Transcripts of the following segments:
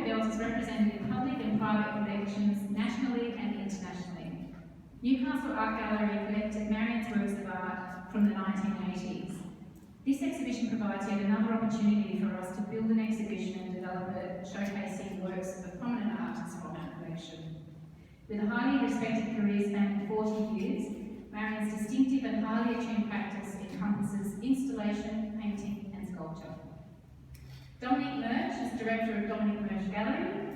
Borgelt is represented in public and private collections nationally and internationally. Newcastle Art Gallery collected Marion's works of art from the 1980s. This exhibition provides yet another opportunity for us to build an exhibition and develop it, showcasing works of prominent artists from our collection. With a highly respected career spanning 40 years, Marion's distinctive and highly attuned practice encompasses installation, painting and sculpture. Dominic Murch, as Director of Dominic Murch Gallery,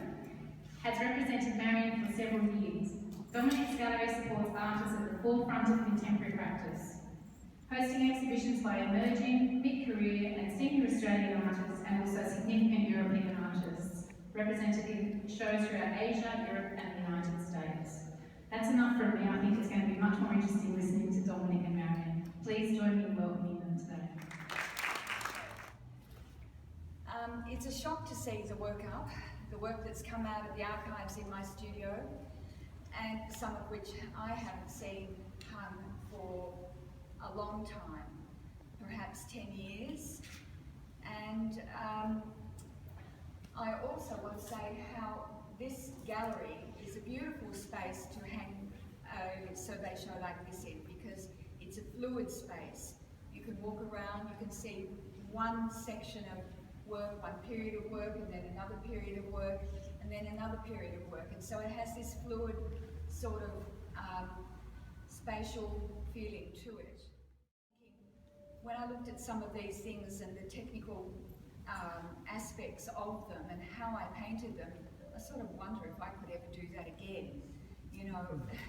has represented Marion for several years. Dominic's gallery supports artists at the forefront of contemporary practice, hosting exhibitions by emerging, mid-career and senior Australian artists and also significant European artists, represented in shows throughout Asia, Europe and the United States. That's enough from me. I think it's going to be much more interesting listening to Dominic and Marion. Please join me in welcoming them today. It's a shock to see the work up, the work that's come out of the archives in my studio, and some of which I haven't seen hung for a long time, perhaps 10 years. And I also want to say how this gallery is a beautiful space to hang a survey show like this in, because it's a fluid space. You can walk around, you can see one section of work, one period of work, and then another period of work, and then another period of work. And so it has this fluid sort of spatial feeling to it. When I looked at some of these things and the technical aspects of them and how I painted them, I sort of wonder if I could ever do that again. You know,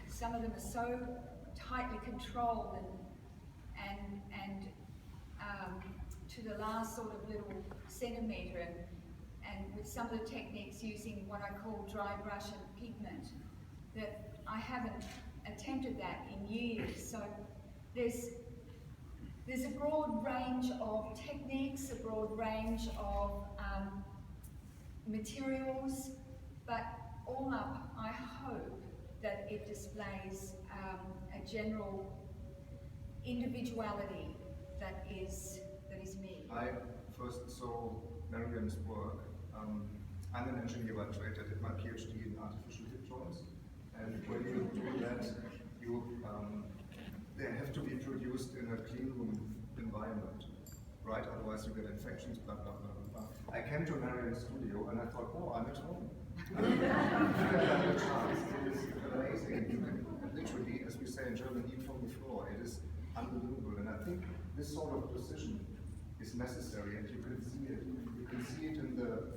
some of them are so tightly controlled and to the last sort of little centimetre, and with some of the techniques using what I call dry brush and pigment, that I haven't attempted that in years. So there's a broad range of techniques, a broad range of materials, but all up, I hope that it displays a general individuality that is me. I first saw Marion's work. I'm an engineer by trade. I did my PhD in artificial hip joints, and when you do that, they have to be produced in a clean room environment, right? Otherwise you get infections, blah, blah, blah, blah. I came to Marion's studio and I thought, oh, I'm at home. It is amazing. You can literally, as we say in German, eat from the floor. It is unbelievable. And I think this sort of precision is necessary, and you can see it. You can see it in the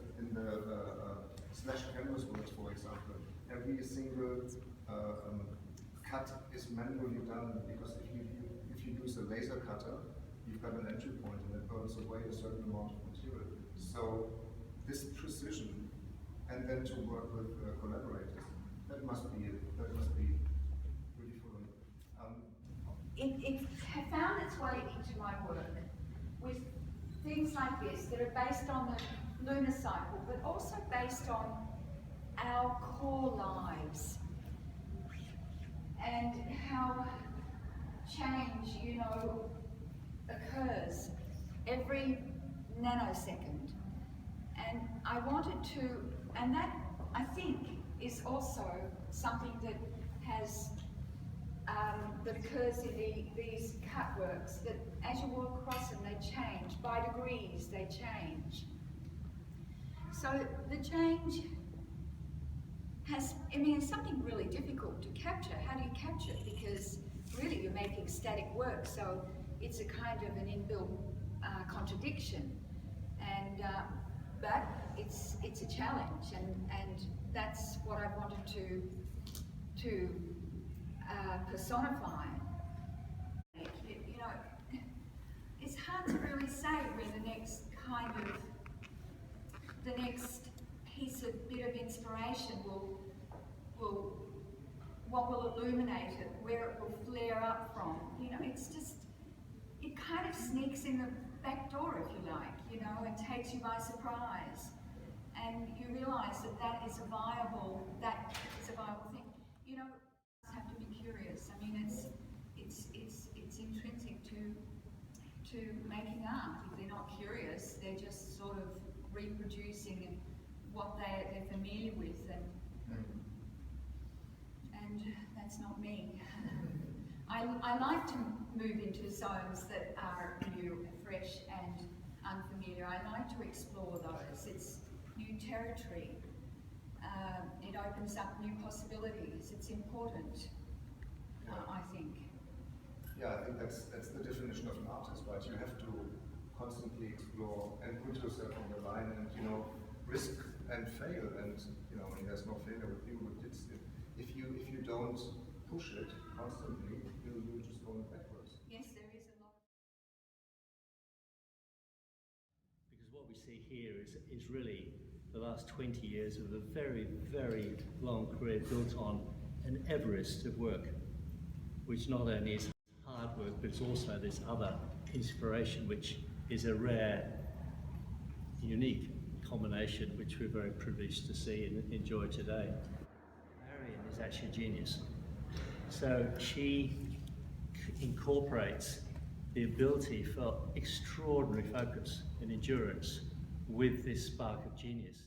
slash canvas works, for example. Every single cut is manually done, because if you use a laser cutter, you've got an entry point and it burns away a certain amount of material. So this precision, and then to work with collaborators, that must be really full. It found its way into my work with things like this that are based on the lunar cycle, but also based on our core lives and how change, you know, occurs every nanosecond. And I wanted to, and that I think is also something that has that occurs in these cut works, that as you walk across them, they change. By degrees, they change. So the change has, I mean, it's something really difficult to capture. How do you capture it? Because really you're making static work, so it's a kind of an inbuilt contradiction. And but it's a challenge, and that's what I wanted to personify. You know, it's hard to really say where the next piece of bit of inspiration what will illuminate it, where it will flare up from. You know, it's just, it kind of sneaks in the back door, if you like, you know, and takes you by surprise. And you realise that is a viable thing. You know, you have to be curious. I mean, it's intrinsic to making art. If they're not curious, they're just sort of reproducing what they're familiar with, and that's not me. I like to move into zones that are new, fresh and unfamiliar. I like to explore those. It's new territory. It opens up new possibilities. It's important, I think. Yeah, I think that's the definition of an artist, right? You have to constantly explore and put yourself on the line and, you know, risk and fail. And, you know, there's no failure with people who did it. If you don't push it constantly, you'll just go backwards. Yes, there is a lot. Because what we see here is really the last 20 years of a very, very long career built on an Everest of work, which not only is hard work, but it's also this other inspiration, which is a rare, unique combination, which we're very privileged to see and enjoy today. Marion is actually a genius. So she incorporates the ability for extraordinary focus and endurance with this spark of genius.